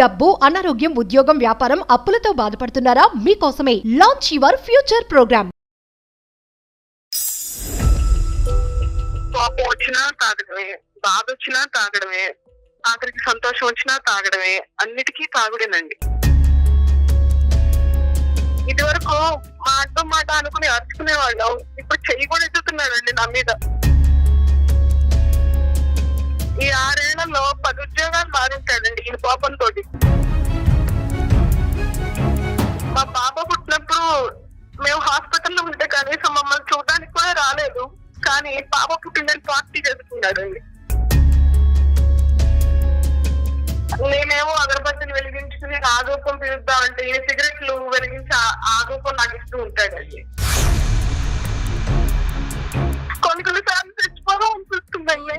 డబ్బు, అనారోగ్యం, ఉద్యోగం, వ్యాపారం, అప్పులతో బాధపడుతున్నారా? మీకోసమే లాంచ్ యువర్ ఫ్యూచర్ ప్రోగ్రామ్. కోపం వచ్చినా తాగడమే, బాధ వచ్చినా తాగడమే, ఆఖరికి సంతోషం వచ్చినా తాగడమే, అన్నిటికీ తాగుడేనండి. ఇది వరకు మాట అనుకుని అరుచుకునేవాళ్ళం, ఇప్పుడు చెయ్యి కూడా ఎత్తుతున్నాడండి నా మీద. ఈ 6 ఏళ్లలో 10 ఉద్యోగాలు మారుంటాడండి ఈ కోపంతో. మా పాప పుట్టినప్పుడు మేము హాస్పిటల్లో ఉంటే కనీసం మమ్మల్ని చూడడానికి కూడా రాలేదు, కానీ పాప పుట్టిందని పార్టీ చేసుకున్నాడండి. నేనేమో అగరబత్తిని వెలిగించుకుని ఆగోపం పిలుద్దామంటే ఈ సిగరెట్లు వెలిగించి ఆగోపం నాకు ఇస్తూ ఉంటాడండి. కొన్నిసార్లు చచ్చిపోవడం అనిపిస్తుందండి.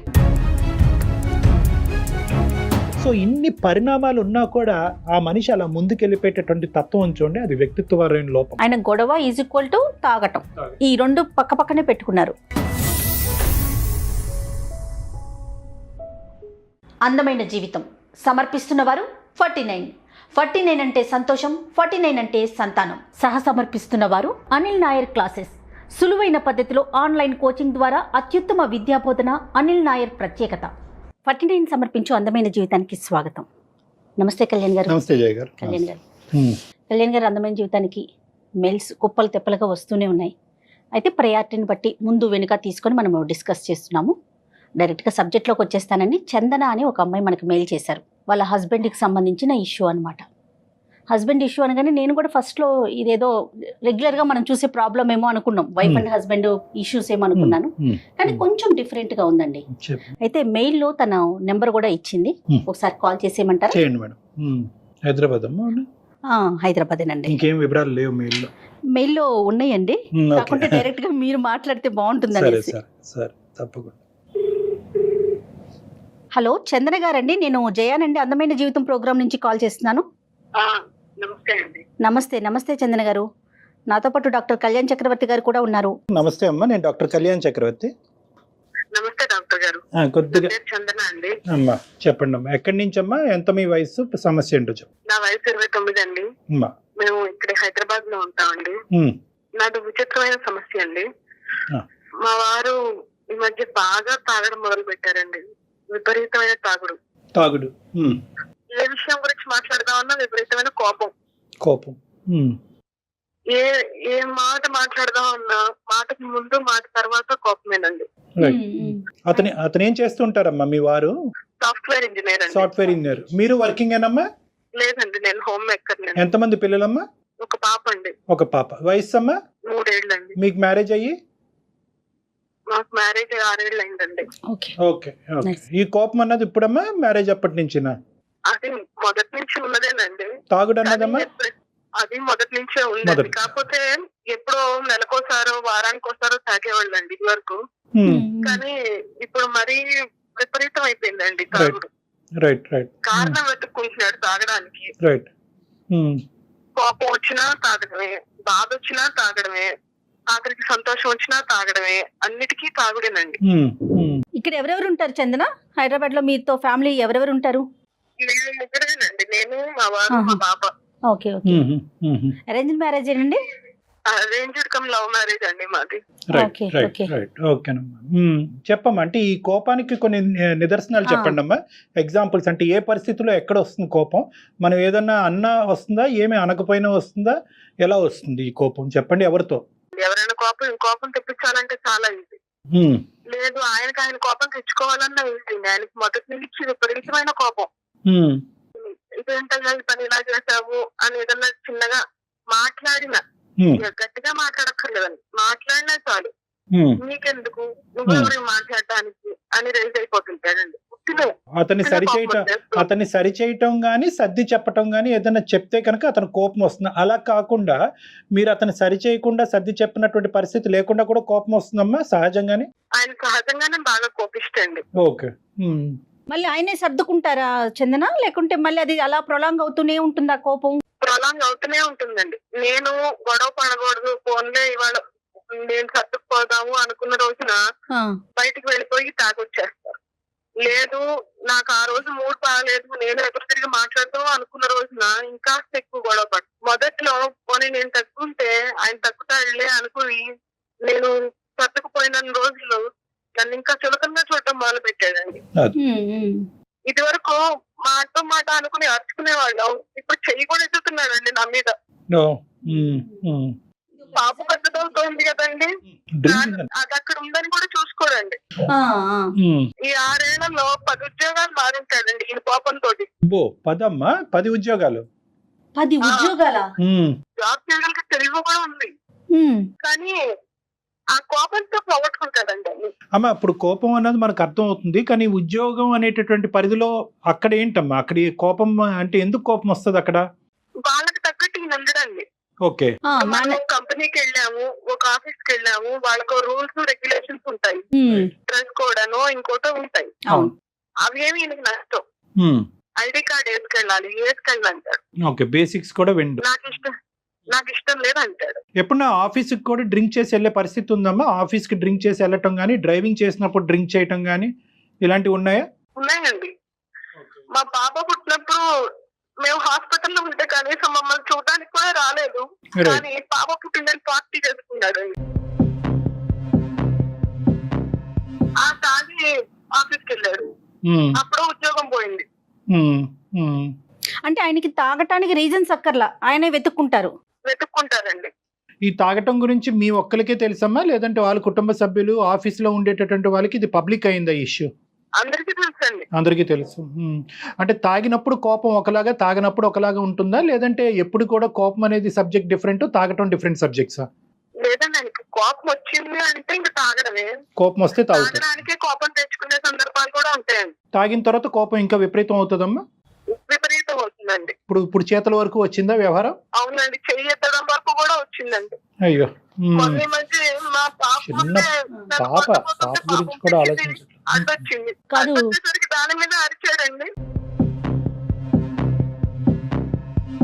సో ఇన్ని పరిణామాలు ఉన్నా కూడా ఆ మనిషి అలా ముందుకెళ్ళిపోయేటటువంటి తత్వం చూడండి, అది వ్యక్తిత్వపరమైన లోపం. ఆయన గొడవ ఈజ్ ఈక్వల్ టు తాగటం, ఈ రెండు పక్క పక్కనే పెట్టుకున్నారు. అందమైన జీవితం సమర్పిస్తున్నవారు 49 అంటే సంతోషం, 49 అంటే సంతానం. సహ సమర్పిస్తున్నవారు అనిల్ నాయర్ క్లాసెస్. సులువైన పద్ధతిలో ఆన్లైన్ కోచింగ్ ద్వారా అత్యుత్తమ విద్యాబోధన అనిల్ నాయర్ ప్రత్యేకత. 49 సమర్పించు అందమైన జీవితానికి స్వాగతం. నమస్తే కళ్యాణ్ గారు. నమస్తే జయ గారు. కళ్యాణ్ గారు, అందమైన జీవితానికి మెయిల్స్ కుప్పలు తెప్పలుగా వస్తూనే ఉన్నాయి. అయితే ప్రయారిటీని బట్టి ముందు వెనుక తీసుకొని మనం డిస్కస్ చేస్తున్నాము. డైరెక్ట్గా సబ్జెక్ట్లోకి వచ్చేస్తానని చందన అని ఒక అమ్మాయి మనకు మెయిల్ చేశారు. వాళ్ళ హస్బెండ్కి సంబంధించిన ఇష్యూ అనమాట. హస్బెండ్ ఇష్యూ అనగానే నేను కూడా ఫస్ట్లో ఇదేదో రెగ్యులర్గా మనం చూసే ప్రాబ్లం ఏమో అనుకున్నాం, వైఫ్ అండ్ హస్బెండ్ ఇష్యూస్ ఏమో అనుకున్నాను, కానీ కొంచెం డిఫరెంట్గా ఉందండి. అయితే మెయిల్లో తన నెంబర్ కూడా ఇచ్చింది, ఒకసారి కాల్ చేసేయమంటారా? చేయండి మేడం. హైదరాబాద్ హైదరాబాదేనండి. ఇంకేం వివరాలు లేవు మెయిల్లో ఉన్నాయండి, కాకుంటే డైరెక్ట్గా మీరు మాట్లాడితే బాగుంటుందండి. తప్పకుండా. హలో చందన గారండి, నేను జయానండి, అందమైన జీవితం ప్రోగ్రామ్ నుంచి కాల్ చేస్తున్నాను. నమస్తే చందన గారు. నాతో పాటు డాక్టర్ కళ్యాణ్ చక్రవర్తి గారు కూడా ఉన్నారు. నమస్తే అమ్మా, నేను డాక్టర్ కళ్యాణ్ చక్రవర్తి. నమస్తే డాక్టర్ గారు. కొద్దిగా చందన అండి. అమ్మా చెప్పండి అమ్మా, ఎక్కడి నుంచి అమ్మా, ఎంత మీ వయసు, సమస్య ఏంటో చెప్పు. నా వయసు 29 అండి. మేము ఇక్కడ హైదరాబాద్ లో ఉంటామండి. నాది విచిత్రమైన సమస్య అండి. మా వారు ఈ మధ్య బాగా తాగడం మొదలు పెట్టారండి. విపరీతమైన తాగుడు. ఏ విషయం గురించి మాట్లాడదామన్నా విపరీతమైన కోపం. ఏ మాట మాట్లాడదామన్నా మాటకి ముందు మాట తర్వాత కోపమేనండి. అతను ఏం చేస్తుంటారమ్మా మీ వారు? సాఫ్ట్వేర్ ఇంజనీర్ అండి. Software engineer. మీరు వర్కింగ్ ఏనమ్మా? లేదండి, నేను హోమ్ మేకర్. ఎంతమంది పిల్లలమ్మా? ఒక పాప అండి. ఒక పాప. వయసు అమ్మా? 3 ఏళ్ళండి. మీకు మ్యారేజ్ అయ్యి? మాకు మ్యారేజ్ 6 ఏళ్ళు అయిందండి. ఓకే. ఈ కోపం అన్నది ఇప్పుడమ్మా, మ్యారేజ్ అప్పటి నుంచినా? అది మొదటి నుంచి ఉన్నదేనండి. తాగుడు అన్నదమ్మా? అది మొదటి నుంచే ఉందండి, కాకపోతే ఎప్పుడో నెలకోసారో వారానికోసారో తాగేవాళ్ళండి ఇది వరకు. కానీ ఇప్పుడు మరీ విపరీతం అయిపోయిందండి తాగుడు. కారణం వెతుక్కుంటున్నాడు తాగడానికి. కోపం వచ్చినా తాగడమే, బాధ వచ్చినా తాగడమే, ఆఖరికి సంతోషం వచ్చినా తాగడమే, అన్నిటికీ తాగుడేనండి. ఇక్కడ ఎవరెవరు ఉంటారు చందన? హైదరాబాద్ లో మీతో ఫ్యామిలీ ఎవరెవరు ఉంటారు? మేము ముగ్గురేనండి, నేను, మా వారు, మా పాప. ఓకే. అరేంజ్డ్ మ్యారేజ్ అండి? అరేంజ్డ్ కమ్ లవ్ మ్యారేజ్ అండి మాది. చెప్పమ్మా, అంటే ఈ కోపానికి కొన్ని నిదర్శనాలు చెప్పండి అమ్మా, ఎగ్జాంపుల్స్. అంటే ఏ పరిస్థితుల్లో ఎక్కడ వస్తుంది కోపం? మనం ఏదన్నా అన్నా వస్తుందా, ఏమి అనకపోయినా వస్తుందా, ఎలా వస్తుంది ఈ కోపం చెప్పండి? ఎవరితో? ఎవరైనా కోపం తెప్పించాలంటే చాలా ఈజీ. లేదు, ఆయన కోపం తెచ్చుకోవాలన్నా ఈజీ. ఆయనకి మొదటి నుంచి విపరీతమైన కోపం. ఇదేంటయ్యా ఈ పని ఇలా చేసావు అని ఏదన్నా చిన్నగా మాట్లాడినా, గట్టిగా మాట్లాడక్కర్లేదని మాట్లాడినా చాలు, నీకెందుకు, నువ్వెవరు మాట్లాడటానికి అని రైజ్ అయిపోతుంటాడండి. అతన్ని సరిచేయటం గానీ సర్ది చెప్పటం గానీ ఏదైనా చెప్తే కనుక అతను కోపం వస్తుంది. అలా కాకుండా మీరు అతను సరిచేయకుండా సర్ది చెప్పినటువంటి పరిస్థితి లేకుండా కూడా కోపం వస్తుందమ్మా సహజంగానే? ఆయన సహజంగానే బాగా కోపిస్తండి. ఓకే. మళ్ళీ ఆయనే సర్దుకుంటారా చందన, లేకుంటే మళ్ళీ అది అలా ప్రొలాంగ్ అవుతూనే ఉంటుందా కోపం? ప్రొలాంగ్ అవుతూనే ఉంటుందండి. నేను గొడవ పడకూడదు, ఫోన్లే ఇవాళ నేను సర్దుకుపోదాము అనుకున్న రోజున బయటికి వెళ్ళిపోయి తాగొచ్చేస్తారు. లేదు నాకు ఆ రోజు మూడ్ బాగాలేదు, నేను ఎదురు తిరిగి మాట్లాడతాం అనుకున్న రోజున ఇంకా ఎక్కువ గొడవ పడు. మొదట్లో పోనీ నేను తగ్గుంటే ఆయన తగ్గుతాడులే అనుకుని నేను తట్టుకుపోయిన రోజులు నన్ను ఇంకా చులకంగా చూడటం మొదలు పెట్టాడండి. ఇది వరకు మాట అనుకుని అరుచుకునేవాళ్ళం, ఇప్పుడు చెయ్యి కూడా ఎత్తుతున్నాడండి నా మీద. పాప పెద్దదవుతోంది కదండి, అది అక్కడ ఉందని కూడా చూసుకోడండి. ఈ 6 ఏళ్లలో 10 ఉద్యోగాలు మారుంటాడండి ఈ కోపంతో. 10 ఉద్యోగాలు 10 ఉద్యోగాల జాబ్ చేయడానికి తెలివి కూడా ఉంది, కానీ ఆ కోపంతో పోగొట్టుకుంటాడండి. అమ్మా ఇప్పుడు కోపం అన్నది మనకు అర్థం అవుతుంది, కానీ ఉద్యోగం అనేటటువంటి పరిధిలో అక్కడ ఏంటమ్మా, అక్కడ కోపం అంటే ఎందుకు కోపం వస్తుంది అక్కడ? వాళ్ళకి తగ్గట్టు ఈయన ఉండడండి. ఓకే, మనం కంపెనీకి వెళ్ళాము, ఒక ఆఫీస్ కి వెళ్ళాము, వాళ్ళకు రూల్స్ రెగ్యులేషన్స్ ఉంటాయి, డ్రెస్ కోడ్ అనో ఇంకోటో ఉంటాయి, అవేమి ఈయనకి నష్టం. ఐడి కార్డ్ వేసుకెళ్ళాలి, వేసుకెళ్ళాలంటాడు. ఓకే, బేసిక్స్ కూడా విండు. నాకు ఇష్టం లేదు అంటాడు. ఎప్పుడన్నా ఆఫీస్కి కూడా డ్రింక్ చేసి వెళ్ళే పరిస్థితి ఉందమ్మా? ఆఫీస్కి డ్రింక్ చేసి వెళ్ళటం కానీ, డ్రైవింగ్ చేసినప్పుడు డ్రింక్ చేయటం కానీ ఇలాంటివి ఉన్నాయా? ఉన్నాయండి. మా పాప పుట్టినప్పుడు మేము హాస్పిటల్లో ఉంటే కనీసం మమ్మల్ని చూడడానికి కూడా రాలేదు, కానీ పాప పుట్టిందని పార్టీ చేసుకున్నాడు. ఆ తాగి ఆఫీస్కి వెళ్ళాడు, అప్పుడు ఉద్యోగం పోయింది. అంటే ఆయనకి తాగటానికి రీజన్స్ అక్కర్లా, ఆయనే వెతుక్కుంటారండి. ఈ తాగటం గురించి మీ ఒక్కరికే తెలుసమ్మా, లేదంటే వాళ్ళ కుటుంబ సభ్యులు ఆఫీస్ లో ఉండేటటువంటి వాళ్ళకి ఇది పబ్లిక్ అయిందా ఇష్యూ? అందరికీ తెలుసండి. అందరికీ తెలుసు. అంటే తాగినప్పుడు కోపం ఒకలాగా, తాగినప్పుడు ఒకలాగా ఉంటుందా, లేదంటే ఎప్పుడు కూడా కోపం అనేది సబ్జెక్ట్ డిఫరెంట్, తాగటం డిఫరెంట్ సబ్జెక్ట్సా? లేదండి, ఆయనకి కోపం వచ్చింది అంటే ఇంకా తాగడమే. కోపం వస్తే తాగడానికి కోపం తెచ్చుకునే సందర్భాలు కూడా ఉంటాయండి. తాగిన తర్వాత కోపం ఇంకా విపరీతం అవుతుందమ్మా? విపరీతం అవుతుందండి. ఇప్పుడు చేతుల వరకు వచ్చిందా వ్యవహారం? అవునండి, చెయ్యి ఎత్తడం వరకు కూడా వచ్చిందండి. అయ్యో, కొన్ని మధ్య మా పాప గురించి కూడా ఆలోచించాలి. అడ్డొచ్చింది, అడ్డొచ్చేసరికి దాని మీద అరిచాడండి.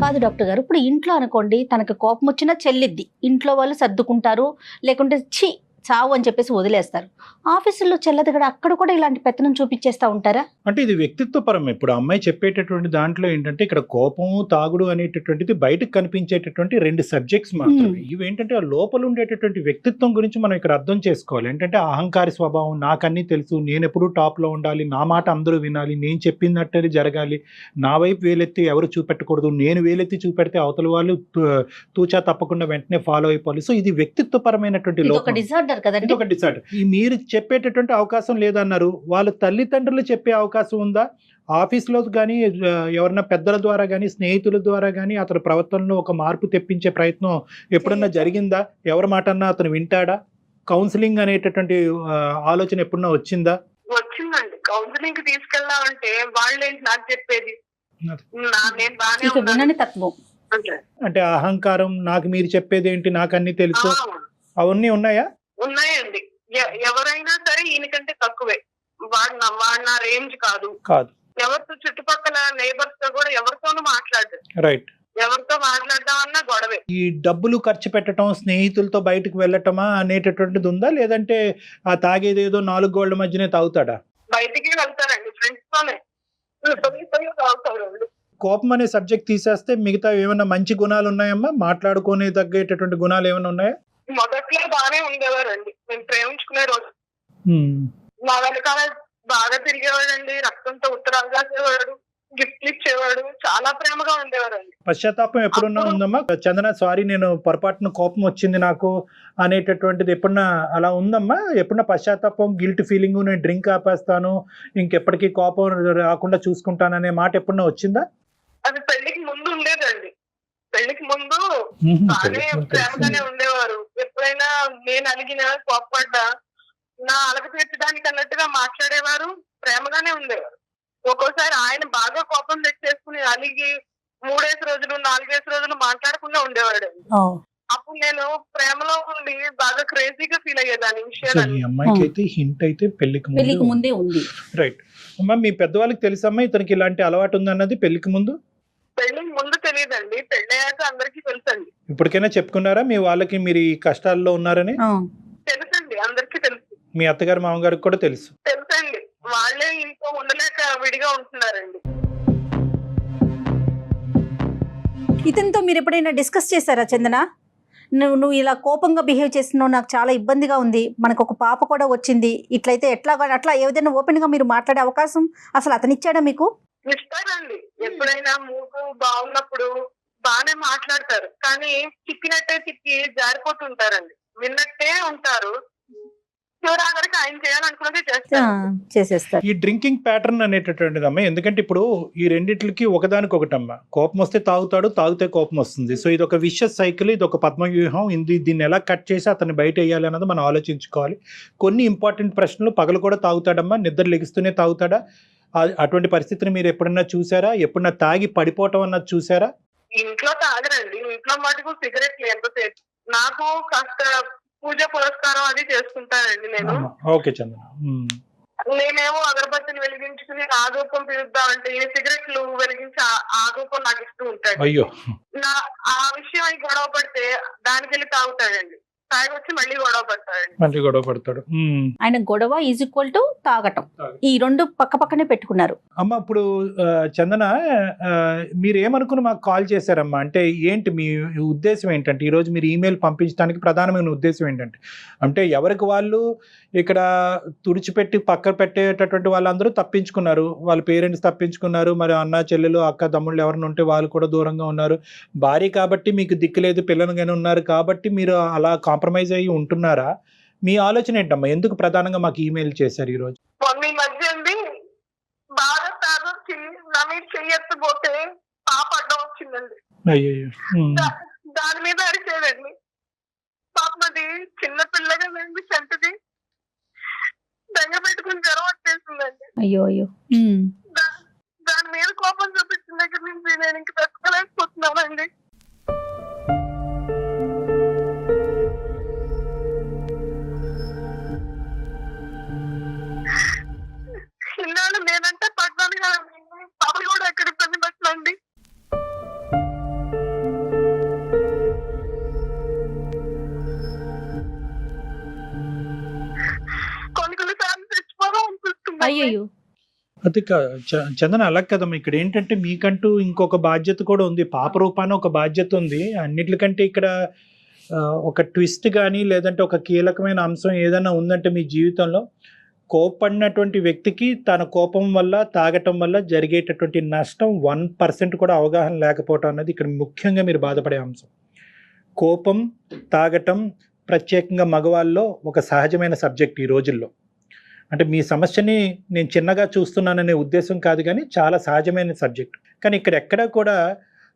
కాదు డాక్టర్ గారు, ఇప్పుడు ఇంట్లో అనుకోండి తనకు కోపం వచ్చినా చెల్లిద్ది, ఇంట్లో వాళ్ళు సర్దుకుంటారు, లేకుంటే ఛీ చావు అని చెప్పేసి వదిలేస్తారు. ఆఫీసుల్లో చెల్లదు కూడా, అక్కడ కూడా ఇలాంటి పెత్తనం చూపించేస్తా ఉంటారా? అంటే ఇది వ్యక్తిత్వ పరం. ఇప్పుడు అమ్మాయి చెప్పేటటువంటి దాంట్లో ఏంటంటే ఇక్కడ కోపము, తాగుడు అనేటటువంటిది బయటకు కనిపించేటటువంటి 2 సబ్జెక్ట్స్ మాత్రమే. ఇవేంటంటే ఆ లోపల ఉండేటటువంటి వ్యక్తిత్వం గురించి మనం ఇక్కడ అర్థం చేసుకోవాలి. ఏంటంటే అహంకారి స్వభావం, నాకన్నీ తెలుసు, నేను ఎప్పుడూ టాప్లో ఉండాలి, నా మాట అందరూ వినాలి, నేను చెప్పినట్టే జరగాలి, నా వైపు వేలెత్తి ఎవరు చూపెట్టకూడదు, నేను వేలెత్తి చూపెడితే అవతల వాళ్ళు తూచా తప్పకుండా వెంటనే ఫాలో అయిపోవాలి. సో ఇది వ్యక్తిత్వపరమైనటువంటి లోపం, ఇది ఒక డిసార్డర్. మీరు చెప్పేటటువంటి అవకాశం లేదన్నారు, వాళ్ళ తల్లిదండ్రులు చెప్పే అవకాశం ఉందా? ఆఫీస్లో కానీ, ఎవరన్నా పెద్దల ద్వారా కానీ, స్నేహితుల ద్వారా కానీ అతని ప్రవర్తనలో ఒక మార్పు తెప్పించే ప్రయత్నం ఎప్పుడన్నా జరిగిందా? ఎవరి మాట అన్నా అతను వింటాడా? కౌన్సిలింగ్ అనేటటువంటి ఆలోచన ఎప్పుడన్నా వచ్చిందా? వచ్చిందండి. కౌన్సిలింగ్ తీసుకెళ్లామంటే వాళ్ళేంటి నాకు చెప్పేది, అంటే అహంకారం, నాకు మీరు చెప్పేది ఏంటి, నాకు అన్ని తెలుసు, అవన్నీ ఉన్నాయా? ఉన్నాయండి. ఎవరైనా సరే ఈయనకంటే తక్కువే, వాడు నా రేంజ్ కాదు. ఎవరితో చుట్టుపక్కల నైబర్స్ తో కూడా ఎవరితోనూ మాట్లాడదు. రైట్. ఎవరితో మాట్లాడదామన్నా గొడవే. ఈ డబ్బులు ఖర్చు పెట్టడం, స్నేహితులతో బయటకు వెళ్ళటమా అనేటటువంటిది ఉందా, లేదంటే ఆ తాగేదేదో 4 గోళ్ల మధ్యనే తాగుతాడా? బయటికి వెళ్తారండి, ఫ్రెండ్స్ తోనే తాగుతాడు. కోపం అనే సబ్జెక్ట్ తీసేస్తే మిగతా ఏమైనా మంచి గుణాలు ఉన్నాయమ్మా? మాట్లాడుకునే తగ్గేటటువంటి గుణాలు ఏమైనా ఉన్నాయా? మొదట్లో బాగానే ఉండేవారండి, మేము ప్రేమించుకునే రోజు మా వెనకాల బాగా తిరిగేవాడండి, రక్తంతో ఉత్తరాలు రాసేవాడు, గిఫ్ట్లు ఇచ్చేవాడు, చాలా ప్రేమగా ఉండేవారండి. పశ్చాత్తాపం ఎప్పుడున్నా ఉందమ్మా? చందన, సారీ నేను పొరపాటున కోపం వచ్చింది నాకు అనేటటువంటిది ఎప్పుడన్నా అలా ఉందమ్మా? ఎప్పుడన్నా పశ్చాత్తాపం, గిల్ట్ ఫీలింగ్, నేను డ్రింక్ ఆపేస్తాను, ఇంకెప్పటికీ కోపం రాకుండా చూసుకుంటాను అనే మాట ఎప్పుడన్నా వచ్చిందా? అది పెళ్లికి ముందు ఉండేదండి. పెళ్లికి ముందు బాగానే ప్రేమగానే ఉండేవారు. ఎప్పుడైనా నేను అలిగినా, కోపపడ్డా నా అలగ తీర్చడానికి అన్నట్టుగా మాట్లాడేవారు, ప్రేమగానే ఉండేవారు. ఒక్కోసారి ఆయన బాగా కోపం తెచ్చేసుకుని అలిగి 3 రోజులు 4 రోజులు మాట్లాడకుండా ఉండేవాడు. అప్పుడు నేను ప్రేమలో ఉండి బాగా క్రేజీగా ఫీల్ అయ్యేదాన్ని విషయాలు. అమ్మాయికి అయితే హింట్ అయితే పెళ్లికి ముందే ఉంది. రైట్ అమ్మా, మీ పెద్దవాళ్ళకి తెలుసమ్మా ఇతనికి ఇలాంటి అలవాటు ఉందన్నది? పెళ్లికి ముందు తెలియదండి, పెళ్ళయ్యాక అందరికీ తెలుసండి. ఇప్పటికైనా చెప్పుకున్నారా మీ వాళ్ళకి మీరు ఈ కష్టాల్లో ఉన్నారని? తెలుసండి, అందరికీ తెలుసు. మీ అత్తగారు, మామగారికి కూడా తెలుసండి. వాళ్ళే ఇంట్లో విడిగా ఉంటున్నారండి. ఇతనితో మీరు ఎప్పుడైనా డిస్కస్ చేశారా చందన? నువ్వు ఇలా కోపంగా బిహేవ్ చేస్తున్నావు, నాకు చాలా ఇబ్బందిగా ఉంది, మనకు ఒక పాప కూడా వచ్చింది, ఇట్లయితే ఎట్లా అట్లా ఏదైనా ఓపెన్ గా మీరు మాట్లాడే అవకాశం అసలు అతను ఇచ్చాడా మీకు? ఇస్తారండి. ఎప్పుడైనా మూడు బాగున్నప్పుడు బాగానే మాట్లాడతారు, కానీ తిప్పినట్టే తిప్పి జారిపోతుంటారండి. విన్నట్టే ఉంటారు, చివరాఖరికి ఆయన చేయాలనుకున్నది చేసేస్తారు. ఈ డ్రింకింగ్ ప్యాటర్న్ అనేటటువంటిది అమ్మ, ఎందుకంటే ఇప్పుడు ఈ రెండిట్లకి ఒకదానికొకటమ్మ. కోపం వస్తే తాగుతాడు, తాగితే కోపం వస్తుంది. సో ఇది ఒక విషస్ సైకిల్, ఇది ఒక పద్మవ్యూహం. దీన్ని ఎలా కట్ చేసి అతన్ని బయట వేయాలి అన్నది మనం ఆలోచించుకోవాలి. కొన్ని ఇంపార్టెంట్ ప్రశ్నలు. పగలు కూడా తాగుతాడమ్మా, నిద్ర లెగిస్తూనే తాగుతాడా? అటువంటి పరిస్థితిని మీరు ఎప్పుడన్నా చూసారా? ఎప్పుడన్నా తాగి పడిపోవటం అన్నది చూసారా? ఇంట్లో తాగరండి, ఇంట్లో మటుకు సిగరెట్లు ఎంతసేపు. నాకు కాస్త పూజ పురస్కారం అది చేసుకుంటానండి నేను. ఓకే చందన. నేనేమో అగరబత్తిని వెలిగించుకుని ఆ ధూపం పిలుద్దామంటే ఈ సిగరెట్లు వెలిగించి ఆ ధూపం నాకు ఇస్తూ ఉంటాడు. అయ్యో, ఆ విషయం అయి గొడవ పడితే దానికి వెళ్ళి తాగుతాడండి, తాగి వచ్చి మళ్ళీ గొడవ పడతాడు. ఆయన గొడవ ఈజ్ ఈక్వల్ టు తాగటం, ఈ రెండు పక్క పక్కనే పెట్టుకున్నారు. అమ్మ ఇప్పుడు చందన, మీరు ఏమనుకుని మాకు కాల్ చేశారమ్మా? అంటే ఏంటి మీ ఉద్దేశం ఏంటంటే, ఈరోజు మీరు ఈమెయిల్ పంపించడానికి ప్రధానమైన ఉద్దేశం ఏంటంటే, అంటే ఎవరికి వాళ్ళు ఇక్కడ తుడిచిపెట్టి పక్కన పెట్టేటటువంటి వాళ్ళందరూ తప్పించుకున్నారు, వాళ్ళ పేరెంట్స్ తప్పించుకున్నారు, మరి అన్న చెల్లెలు అక్క తమ్ముళ్ళు ఎవరైనా ఉంటే వాళ్ళు కూడా దూరంగా ఉన్నారు. భార్య కాబట్టి మీకు దిక్కులేదు, పిల్లలుగానే ఉన్నారు కాబట్టి మీరు అలా కాంప్రమైజ్ అయ్యి ఉంటున్నారా? మీ ఆలోచన ఏంటమ్మా? ఎందుకు ప్రధానంగా మాకు ఈమెయిల్ చేశారు ఈరోజు? ఈ మధ్య అండి బాగా తాగొచ్చి నా మీద చెయ్యెత్తపోతే పాప అడ్డం వచ్చిందండి. అయ్యో, దాని మీద అరిచేదండి. పాపది చిన్న పిల్లగా నేను చెంటది దంగ పెట్టుకుని జ్వరం వచ్చేసిందండి. అయ్యో అయ్యో. దాని మీద కోపం చూపించిన దగ్గర నుంచి నేను ఇంక తట్టుకోలేకపోతున్నానండి. ఇన్నాళ్ళు నేనంటే పడ్డాను కదండి, పాపలు కూడా ఎక్కడ ఇబ్బంది పట్టండి. కొన్ని సార్లు తెచ్చిపోదాం అనిపిస్తుంది. అయ్యో, అది చందన అలా కదమ్మా. ఇక్కడ ఏంటంటే మీకంటూ ఇంకొక బాధ్యత కూడా ఉంది, పాప రూపాన ఒక బాధ్యత ఉంది. అన్నిటికంటే ఇక్కడ ఒక ట్విస్ట్ కానీ లేదంటే ఒక కీలకమైన అంశం ఏదైనా ఉందంటే మీ జీవితంలో, కోపడినటువంటి వ్యక్తికి తన కోపం వల్ల తాగటం వల్ల జరిగేటటువంటి నష్టం 1% కూడా అవగాహన లేకపోవటం అన్నది ఇక్కడ ముఖ్యంగా మీరు బాధపడే అంశం. కోపం, తాగటం ప్రత్యేకంగా మగవాళ్ళలో ఒక సహజమైన సబ్జెక్ట్ ఈ రోజుల్లో. అంటే మీ సమస్యని నేను చిన్నగా చూస్తున్నాననే ఉద్దేశం కాదు, కానీ చాలా సహజమైన సబ్జెక్ట్. కానీ ఇక్కడ ఎక్కడా కూడా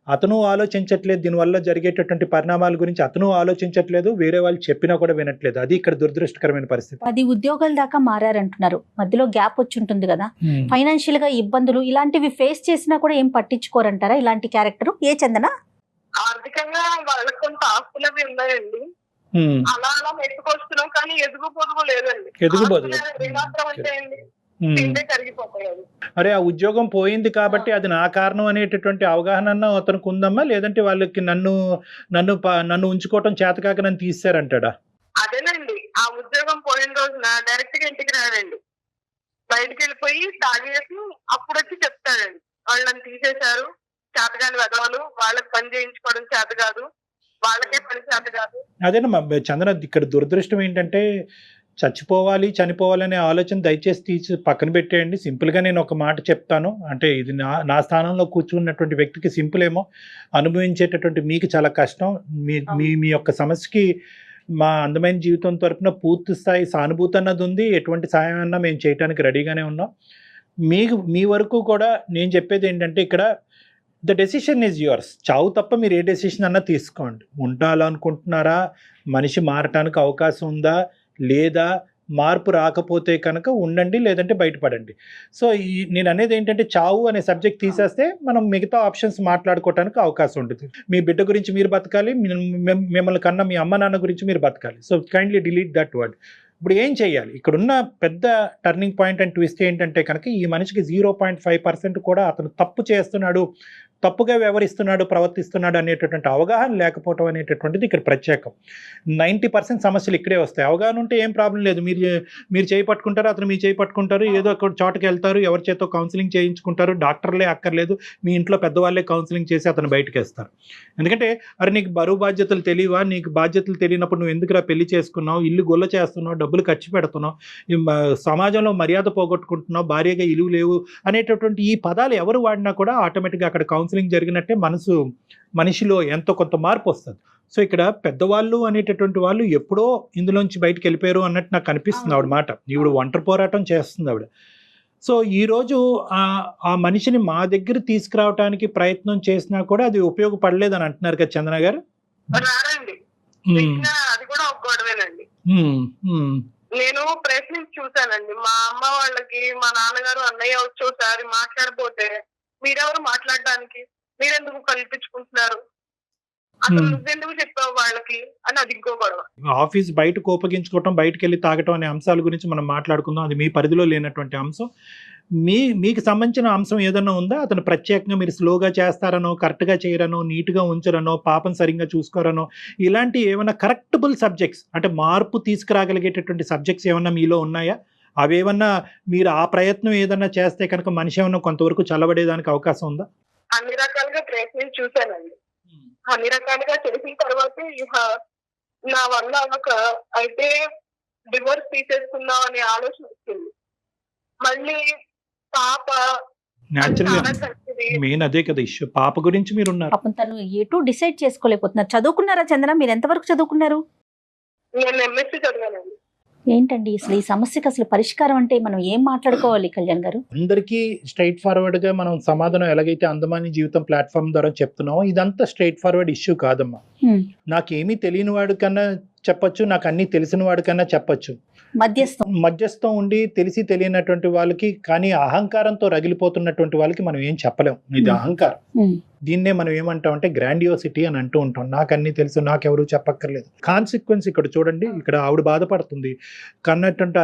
అతను ఆలోచించట్లేదు, దీనివల్ల జరిగేటటువంటి పరిణామాల గురించి అతను ఆలోచించట్లేదు, వేరే వాళ్ళు చెప్పినా కూడా వినట్లేదు. అది ఇక్కడ దురదృష్టకరమైన పరిస్థితి. 10 ఉద్యోగాల దాకా మారారంటున్నారు, మధ్యలో గ్యాప్ వచ్చి ఉంటుంది కదా, ఫైనాన్షియల్ గా ఇబ్బందులు ఇలాంటివి ఫేస్ చేసినా కూడా ఏం పట్టించుకోరంటారా ఇలాంటి క్యారెక్టర్? ఏ చందన? ఆర్థికంగా వాళ్ళకి కొంత ఆస్తులు అవి ఉన్నాయండి, అలా అలా మెట్టుకొస్తున్నాం, కానీ ఎదుగు పొదుగు లేదండి. అరే ఆ ఉద్యోగం పోయింది కాబట్టి అది నా కారణం అనేటటువంటి అవగాహన అతనికి ఉందమ్మా? లేదంటే వాళ్ళకి నన్ను ఉంచుకోవటం చేతకాక నన్ను తీసారంటాడా? అదేనండి, ఆ ఉద్యోగం పోయిన రోజున డైరెక్ట్ గా ఇంటికి రాడండి, బయటికి వెళ్ళిపోయి తాగేసి అప్పుడు వచ్చి చెప్తాడండి, వాళ్ళని తీసేశారు, చేతగాని వెదవాళ్ళు, వాళ్ళకి పని చేయించుకోవడం చేత కాదు, వాళ్ళకే పని చేత కాదు. అదేనమ్మా చంద్ర, ఇక్కడ దురదృష్టం ఏంటంటే చచ్చిపోవాలి చనిపోవాలనే ఆలోచన దయచేసి తీసి పక్కన పెట్టేయండి. సింపుల్గా నేను ఒక మాట చెప్తాను, అంటే ఇది నా స్థానంలో కూర్చున్నటువంటి వ్యక్తికి సింపుల్ ఏమో, అనుభవించేటటువంటి మీకు చాలా కష్టం. మీ యొక్క సమస్యకి మా అందమైన జీవితం తరపున పూర్తి స్థాయి సానుభూతి అన్నది ఉంది, ఎటువంటి సహాయం అన్నా మేము చేయడానికి రెడీగానే ఉన్నాం. మీ వరకు కూడా నేను చెప్పేది ఏంటంటే, ఇక్కడ ద డెసిషన్ ఈజ్ యువర్స్. చావు తప్ప మీరు ఏ డెసిషన్ అన్నా తీసుకోండి. ఉండాలనుకుంటున్నారా, మనిషి మారటానికి అవకాశం ఉందా లేదా, మార్పు రాకపోతే కనుక ఉండండి, లేదంటే బయటపడండి. సో నేను అనేది ఏంటంటే, చావు అనే సబ్జెక్ట్ తీసేస్తే మనం మిగతా ఆప్షన్స్ మాట్లాడుకోవడానికి అవకాశం ఉంటుంది. మీ బిడ్డ గురించి మీరు బతకాలి, మిమ్మల్ని కన్నా మీ అమ్మ నాన్న గురించి మీరు బతకాలి. So kindly delete that word. ఇప్పుడు ఏం చేయాలి? ఇక్కడున్న పెద్ద టర్నింగ్ పాయింట్ అండ్ ట్విస్ట్ ఏంటంటే కనుక, ఈ మనిషికి 0.5% కూడా అతను తప్పు చేస్తున్నాడు, తప్పుగా వ్యవహరిస్తున్నాడు, ప్రవర్తిస్తున్నాడు అనేటటువంటి అవగాహన లేకపోవడం అనేటటువంటిది ఇక్కడ ప్రత్యేకం. 90% సమస్యలు ఇక్కడే వస్తాయి. అవగాహన ఉంటే ఏం ప్రాబ్లం లేదు. మీరు చేయి పట్టుకుంటారు, అతను మీ చేయి పట్టుకుంటారు, ఏదో ఒక చోటకి వెళ్తారు, ఎవరి చేతో కౌన్సిలింగ్ చేయించుకుంటారు, డాక్టర్లే అక్కర్లేదు, మీ ఇంట్లో పెద్దవాళ్ళే కౌన్సిలింగ్ చేసి అతను బయటకు వేస్తారు. ఎందుకంటే అరే నీకు బరువు బాధ్యతలు తెలియవా, నీకు బాధ్యతలు తెలియనప్పుడు నువ్వు ఎందుకురా పెళ్లి చేసుకున్నావు, ఇల్లు గొల్ల చేస్తున్నావు, డబ్బులు ఖర్చు పెడుతున్నావు, సమాజంలో మర్యాద పోగొట్టుకుంటున్నావు, భార్యగా ఇలువ లేవు అనేటటువంటి ఈ పదాలు ఎవరు వాడినా కూడా ఆటోమేటిక్గా అక్కడ కౌన్సిలింగ్ జరిగినట్టే మనిషిలో ఎంతో కొంత మార్పు వస్తుంది. సో ఇక్కడ పెద్దవాళ్ళు అనేటటువంటి వాళ్ళు ఎప్పుడో ఇందులోంచి బయటకు వెళ్ళిపోయారు అన్నట్టు నాకు అనిపిస్తుంది ఆవిడ మాట. ఈవిడ ఒంటరి పోరాటం చేస్తుంది ఆవిడ. సో ఈరోజు ఆ మనిషిని మా దగ్గర తీసుకురావడానికి ప్రయత్నం చేసినా కూడా అది ఉపయోగపడలేదని అంటున్నారు కదా చందన గారు. రారండి, అది కూడా ఒక గొడవేనండి. నేను ప్రయత్నించి చూసానండి. మా అమ్మ వాళ్ళకి మా నాన్నగారు అన్నయ్య వచ్చి ఒకసారి మాట్లాడిపోతే మీరెవరు మాట్లాడడానికి, మీరెందుకు కల్పించుకుంటున్నారు, అసలు నువ్వెందుకు చెప్పావు వాళ్ళకి అని అది ఇంకో గొడవ. ఆఫీస్ బయట కోపగించుకోవటం, బయటకు వెళ్ళి తాగటం అనే అంశాల గురించి మనం మాట్లాడుకుందాం. అది మీ పరిధిలో లేనటువంటి అంశం. మీకు సంబంధించిన అంశం ఏదైనా ఉందా? అతను ప్రత్యేకంగా మీరు స్లోగా చేస్తారనో, కరెక్ట్గా చేయరనో, నీట్గా ఉంచరనో, పాపం సరిగ్గా చూసుకోరనో, ఇలాంటి ఏమైనా కరెక్టబుల్ సబ్జెక్ట్స్ అంటే మార్పు తీసుకురాగలిగేటటువంటి సబ్జెక్ట్స్ ఏమన్నా మీలో ఉన్నాయా? అవేమన్నా మీరు ఆ ప్రయత్నం ఏదన్నా చేస్తే కనుక మనిషి ఏమన్నా కొంతవరకు చల్లబడేదానికి అవకాశం ఉందా? అన్ని రకాలుగా ప్రయత్నించి చూసానండి. అన్ని రకాలుగా చేసిన తర్వాత నా వల్ల ఒక అయితే డివోర్స్ తీసేసుకుందాం అనే ఆలోచన వచ్చింది. మళ్ళీ పాప మెయిన్ అదే కదా ఇష్యూ. పాప గురించి మీరు ఉన్నారు. పాపం తను ఎటు డిసైడ్ చేసుకోలేకపోతున్నారు. చదువుకున్నారా చందన? మీరు ఎంతవరకు చదువుకున్నారు? నేను ఎంఎస్సీ చదివానండి. ఏంటండి అసలు ఈ సమస్యకి అసలు పరిష్కారం అంటే మనం ఏం మాట్లాడుకోవాలి కళ్యాణ్ గారు? అందరికీ స్ట్రైట్ ఫార్వర్డ్ గా మనం సమాధానం ఎలాగైతే అందమాని జీవితం ప్లాట్ఫామ్ ద్వారా చెప్తున్నామో ఇదంతా స్ట్రైట్ ఫార్వర్డ్ ఇష్యూ కాదమ్మా. నాకేమీ తెలియని వాడు కన్నా చెప్పొచ్చు, నాకు అన్ని తెలిసిన వాడి కన్నా చెప్పొచ్చు. మధ్యస్థం ఉండి తెలిసి తెలియనటువంటి వాళ్ళకి, కానీ అహంకారంతో రగిలిపోతున్నటువంటి వాళ్ళకి మనం ఏం చెప్పలేం. ఇది అహంకారం. దీన్నే మనం ఏమంటాం అంటే గ్రాండియోసిటీ అని అంటూ ఉంటాం. నాకు అన్ని తెలుసు, నాకెవరు చెప్పక్కర్లేదు. కాన్సిక్వెన్స్ ఇక్కడ చూడండి. ఇక్కడ ఆవిడ బాధపడుతుంది. కన్నటువంటి